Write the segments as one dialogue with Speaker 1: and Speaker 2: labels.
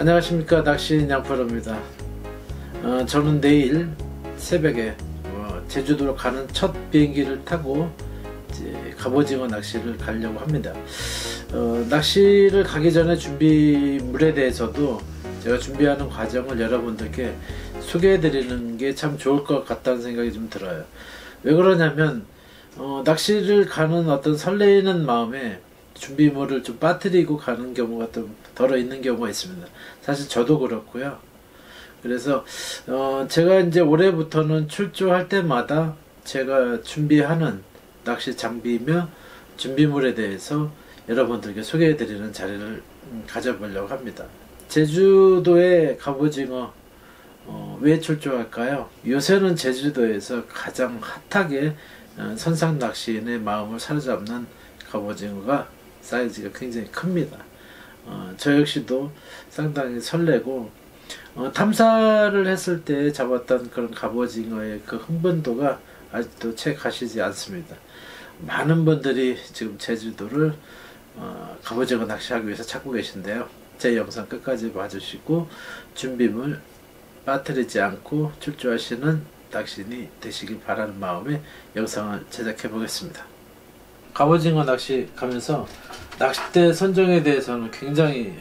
Speaker 1: 안녕하십니까, 낚시인 양프로입니다. 저는 내일 새벽에 제주도로 가는 첫 비행기를 타고 이제 갑오징어 낚시를 가려고 합니다. 낚시를 가기 전에 준비물에 대해서도 제가 준비하는 과정을 여러분들께 소개해 드리는 게 참 좋을 것 같다는 생각이 좀 들어요. 왜 그러냐면 낚시를 가는 어떤 설레이는 마음에 준비물을 좀 빠뜨리고 가는 경우가 좀 덜어 있는 경우가 있습니다. 사실 저도 그렇고요. 그래서 제가 이제 올해부터는 출조할 때마다 제가 준비하는 낚시 장비며 준비물에 대해서 여러분들께 소개해 드리는 자리를 가져보려고 합니다. 제주도의 갑오징어 왜 출조할까요? 요새는 제주도에서 가장 핫하게 선상 낚시인의 마음을 사로잡는 갑오징어가 사이즈가 굉장히 큽니다. 저 역시도 상당히 설레고 탐사를 했을 때 잡았던 그런 갑오징어의 그 흥분도가 아직도 채 가시지 않습니다. 많은 분들이 지금 제주도를 갑오징어 낚시하기 위해서 찾고 계신데요. 제 영상 끝까지 봐주시고 준비물 빠뜨리지 않고 출조하시는 낚시인이 되시길 바라는 마음에 영상을 제작해 보겠습니다. 갑오징어 낚시 가면서 낚싯대 선정에 대해서는 굉장히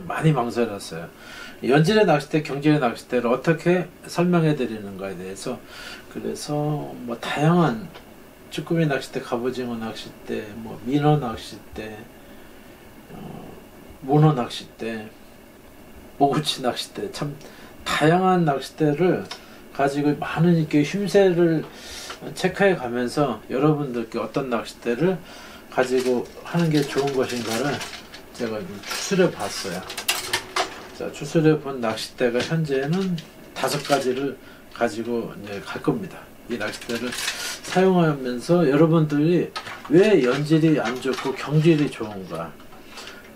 Speaker 1: 많이 망설였어요. 연질의 낚싯대, 경질의 낚싯대를 어떻게 설명해 드리는가에 대해서, 그래서 뭐 다양한 쭈꾸미 낚싯대, 갑오징어 낚싯대, 뭐 민어 낚싯대, 문어 낚싯대, 모구치 낚싯대, 참 다양한 낚싯대를 가지고 많은 이렇게 힘새를 체크해 가면서 여러분들께 어떤 낚싯대를 가지고 하는 게 좋은 것인가를 제가 추출해 봤어요. 자, 추출해 본 낚싯대가 현재는 5가지를 가지고 이제 갈 겁니다. 이 낚싯대를 사용하면서 여러분들이 왜 연질이 안 좋고 경질이 좋은가,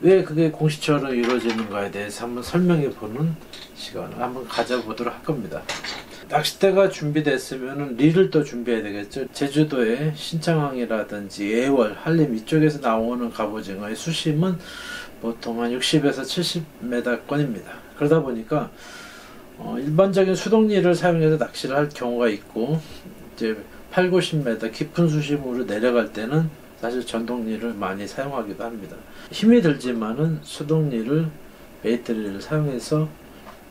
Speaker 1: 왜 그게 공식처럼 이루어지는가에 대해서 한번 설명해 보는 시간을 한번 가져보도록 할 겁니다. 낚싯대가 준비됐으면 릴을 또 준비해야 되겠죠. 제주도의 신창항이라든지 애월, 한림 이쪽에서 나오는 갑오징어의 수심은 보통 한 60에서 70m권입니다. 그러다 보니까 일반적인 수동릴을 사용해서 낚시를 할 경우가 있고, 이제 8, 90m 깊은 수심으로 내려갈 때는 사실 전동릴을 많이 사용하기도 합니다. 힘이 들지만은 수동릴을, 베이트릴을 사용해서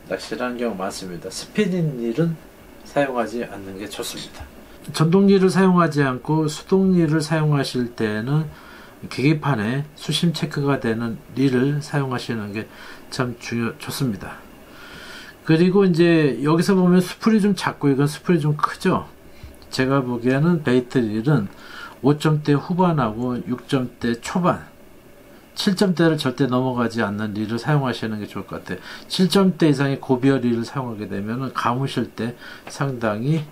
Speaker 1: 낚시를 하는 경우가 많습니다. 스피닝릴은 사용하지 않는 게 좋습니다. 전동릴을 사용하지 않고 수동릴을 사용하실 때는 계기판에 수심 체크가 되는 릴을 사용하시는 게 참 좋습니다. 그리고 이제 여기서 보면 수풀이 좀 작고 이건 수풀이 좀 크죠. 제가 보기에는 베이트릴은 5점대 후반하고 6점대 초반, 7점대를 절대 넘어가지 않는 릴을 사용하시는 게 좋을 것 같아요. 7점대 이상의 고비어 릴을 사용하게 되면 감으실 때 상당히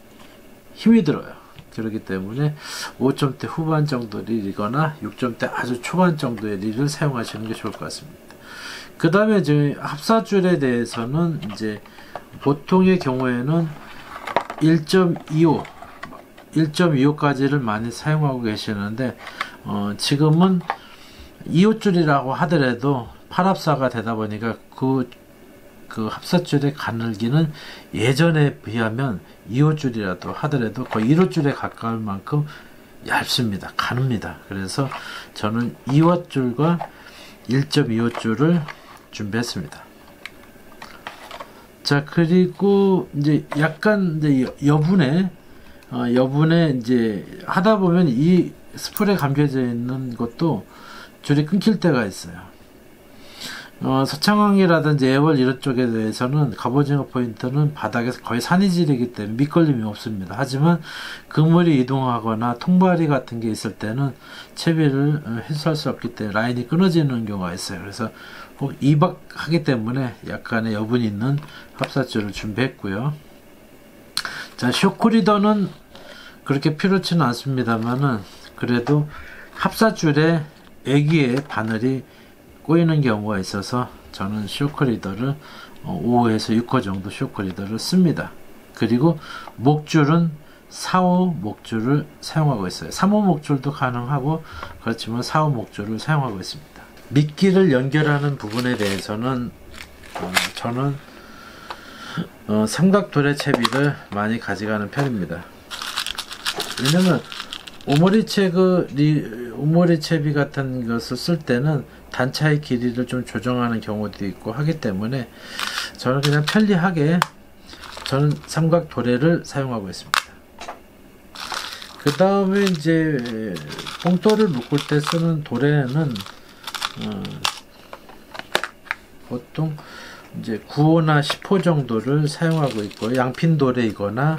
Speaker 1: 힘이 들어요. 그렇기 때문에 5점대 후반 정도 릴이거나 6점대 아주 초반 정도의 릴을 사용하시는 게 좋을 것 같습니다. 그 다음에 이제 합사줄에 대해서는 이제 보통의 경우에는 1.25, 1.25까지를 많이 사용하고 계시는데 지금은 2호줄이라고 하더라도 8합사가 되다 보니까 그 합사줄의 가늘기는 예전에 비하면 2호줄이라도 하더라도 거의 1호줄에 가까울 만큼 얇습니다. 가늡니다. 그래서 저는 2호줄과 1.25줄을 준비했습니다. 자, 그리고 이제 약간 이제 여분에 이제 하다 보면 이 스풀에 감겨져 있는 것도 줄이 끊길 때가 있어요. 서창항이라든지 애월 이런 쪽에 대해서는 갑오징어 포인트는 바닥에서 거의 산이질이기 때문에 밑걸림이 없습니다. 하지만 그물이 이동하거나 통발이 같은 게 있을 때는 채비를 해소할 수 없기 때문에 라인이 끊어지는 경우가 있어요. 그래서 꼭 이박하기 때문에 약간의 여분이 있는 합사줄을 준비했고요. 자, 쇼크리더는 그렇게 필요치는 않습니다만은 그래도 합사줄에 애기의 바늘이 꼬이는 경우가 있어서 저는 쇼크리더를 5에서 6호 정도 쇼크리더를 씁니다. 그리고 목줄은 4호 목줄을 사용하고 있어요. 3호 목줄도 가능하고 그렇지만 4호 목줄을 사용하고 있습니다. 미끼를 연결하는 부분에 대해서는 저는 삼각도래 채비를 많이 가져가는 편입니다. 왜냐면 오모리 채비 같은 것을 쓸 때는 단차의 길이를 좀 조정하는 경우도 있고 하기 때문에 저는 그냥 편리하게 저는 삼각도래를 사용하고 있습니다. 그 다음에 이제 봉돌을 묶을 때 쓰는 도래는 보통 이제 9호나 10호 정도를 사용하고 있고, 양핀 도래이거나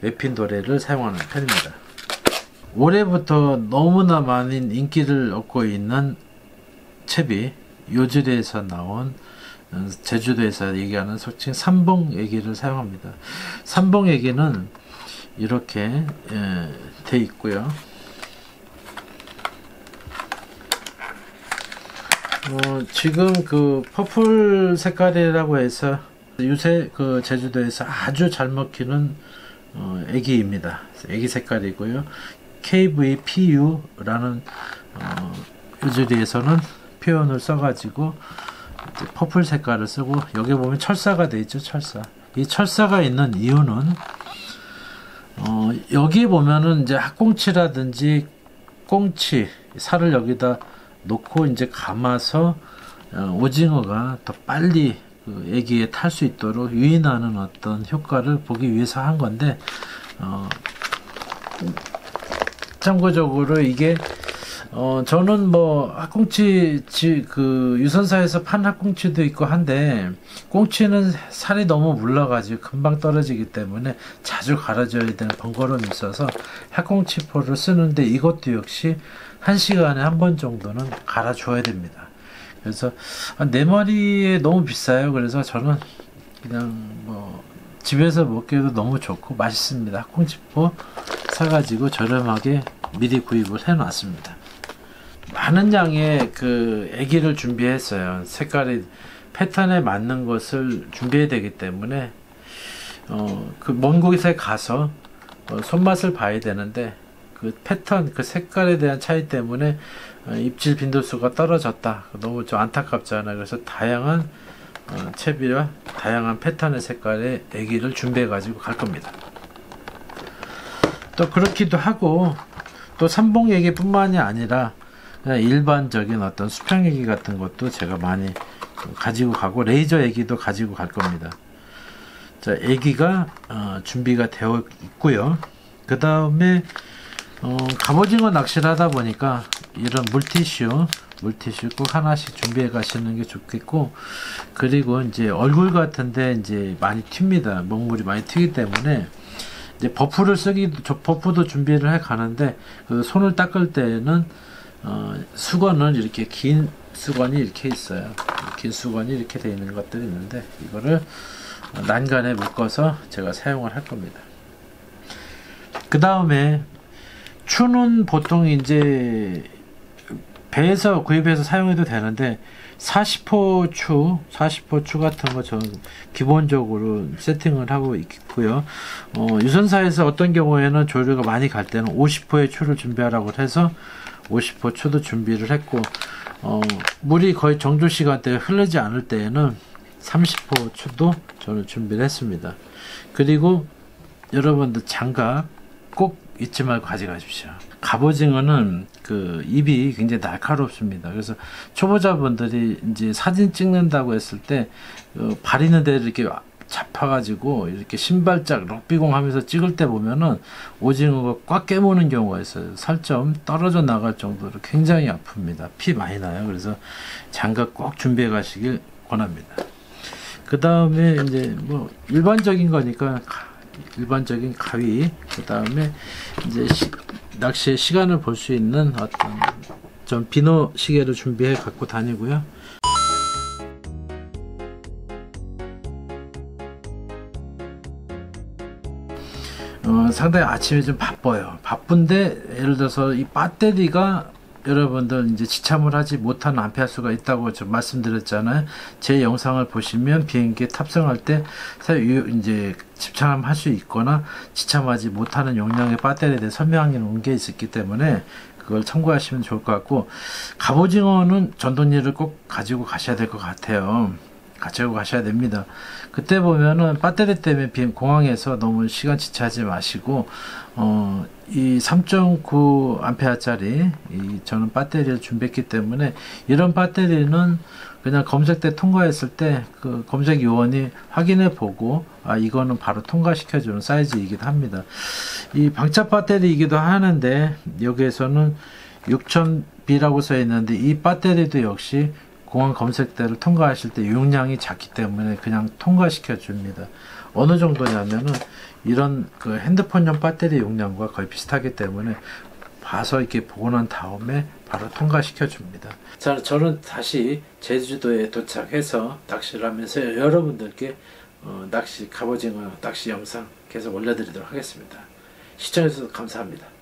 Speaker 1: 외핀 도래를 사용하는 편입니다. 올해부터 너무나 많은 인기를 얻고 있는 채비, 요지리에서 나온 제주도에서 얘기하는 속칭 삼봉애기를 사용합니다. 삼봉애기는 이렇게 돼 있고요. 지금 그 퍼플 색깔이라고 해서 요새 그 제주도에서 아주 잘 먹히는 애기입니다. 애기 색깔이고요. KVPU라는 요지리에서는 표현을 써가지고 퍼플 색깔을 쓰고, 여기 보면 철사가 되어 있죠. 철사. 이 철사가 있는 이유는 여기 보면은 이제 학꽁치라든지 꽁치 살을 여기다 놓고 이제 감아서 오징어가 더 빨리 그 애기에 탈 수 있도록 유인하는 어떤 효과를 보기 위해서 한 건데, 참고적으로 이게 저는 뭐 학꽁치 그 유선사에서 판 학꽁치도 있고 한데, 꽁치는 살이 너무 물러가지고 금방 떨어지기 때문에 자주 갈아줘야 되는 번거로움이 있어서 학꽁치포를 쓰는데, 이것도 역시 1시간에 한 번 정도는 갈아줘야 됩니다. 그래서 내 머리에 너무 비싸요. 그래서 저는 그냥 뭐 집에서 먹기에도 너무 좋고 맛있습니다. 학꽁치포 사가지고 저렴하게 미리 구입을 해놨습니다. 많은 양의 그 애기를 준비했어요. 색깔이 패턴에 맞는 것을 준비해야 되기 때문에 그 먼 곳에 가서 손맛을 봐야 되는데, 그 패턴, 그 색깔에 대한 차이 때문에 입질 빈도수가 떨어졌다. 너무 좀 안타깝잖아요. 그래서 다양한 채비와 다양한 패턴의 색깔의 애기를 준비해 가지고 갈 겁니다. 또 그렇기도 하고, 또 삼봉 애기 뿐만이 아니라 그냥 일반적인 어떤 수평 애기 같은 것도 제가 많이 가지고 가고, 레이저 애기도 가지고 갈 겁니다. 자, 애기가 준비가 되어 있고요. 그 다음에 갑오징어 낚시를 하다 보니까 이런 물티슈 꼭 하나씩 준비해 가시는 게 좋겠고, 그리고 이제 얼굴 같은데 이제 많이 튑니다. 먹물이 많이 튀기 때문에 이제 버프도 준비를 해 가는데, 그 손을 닦을 때는 수건은 이렇게 긴 수건이 이렇게 있어요. 긴 수건이 이렇게 되어 있는 것들이 있는데, 이거를 난간에 묶어서 제가 사용을 할 겁니다. 그 다음에 추는 보통 이제 배에서 구입해서 사용해도 되는데, 40호 추 같은 거 저는 기본적으로 세팅을 하고 있고요. 유선사에서 어떤 경우에는 조류가 많이 갈 때는 50호의 추를 준비하라고 해서 50호 추도 준비를 했고, 물이 거의 정조 시간대에 흐르지 않을 때에는 30호 추도 저는 준비를 했습니다. 그리고 여러분들 장갑 꼭 잊지 말고 가져가십시오. 갑오징어는 그 입이 굉장히 날카롭습니다. 그래서 초보자분들이 이제 사진 찍는다고 했을 때 발 있는 데를 이렇게 잡아가지고 이렇게 신발짝 럭비공 하면서 찍을 때 보면은 오징어가 꽉 깨무는 경우가 있어요. 살점 떨어져 나갈 정도로 굉장히 아픕니다. 피 많이 나요. 그래서 장갑 꼭 준비해 가시길 권합니다. 그 다음에 이제 뭐 일반적인 거니까 일반적인 가위, 그 다음에 이제 낚시의 시간을 볼 수 있는 어떤 좀 비노 시계를 준비해 갖고 다니고요. 상당히 아침에 좀 바쁜데, 예를 들어서 이 배터리가 여러분들 이제 지참을 하지 못하는 암페아수가 있다고 좀 말씀드렸잖아요. 제 영상을 보시면 비행기에 탑승할 때 이제 집참할 수 있거나 지참하지 못하는 용량의 배터리에 대해 설명해 놓은 게 있었기 때문에 그걸 참고하시면 좋을 것 같고, 갑오징어는 전도니를 꼭 가지고 가셔야 될 것 같아요. 가지고 가셔야 됩니다. 그때 보면은 배터리 때문에 공항에서 너무 시간 지체하지 마시고 이 3.9A짜리 저는 배터리를 준비했기 때문에 이런 배터리는 그냥 검색대 통과했을 때 그 검색 요원이 확인해 보고 이거는 바로 통과시켜 주는 사이즈이기도 합니다. 이 방차 배터리이기도 하는데 여기에서는 6000B라고 써 있는데 이 배터리도 역시 공항 검색대를 통과하실 때 용량이 작기 때문에 그냥 통과시켜 줍니다. 어느 정도냐면은 이런 그 핸드폰용 배터리 용량과 거의 비슷하기 때문에 봐서 이렇게 보고 난 다음에 바로 통과시켜 줍니다. 자, 저는 다시 제주도에 도착해서 낚시를 하면서 여러분들께 낚시 갑오징어 낚시 영상 계속 올려드리도록 하겠습니다. 시청해주셔서 감사합니다.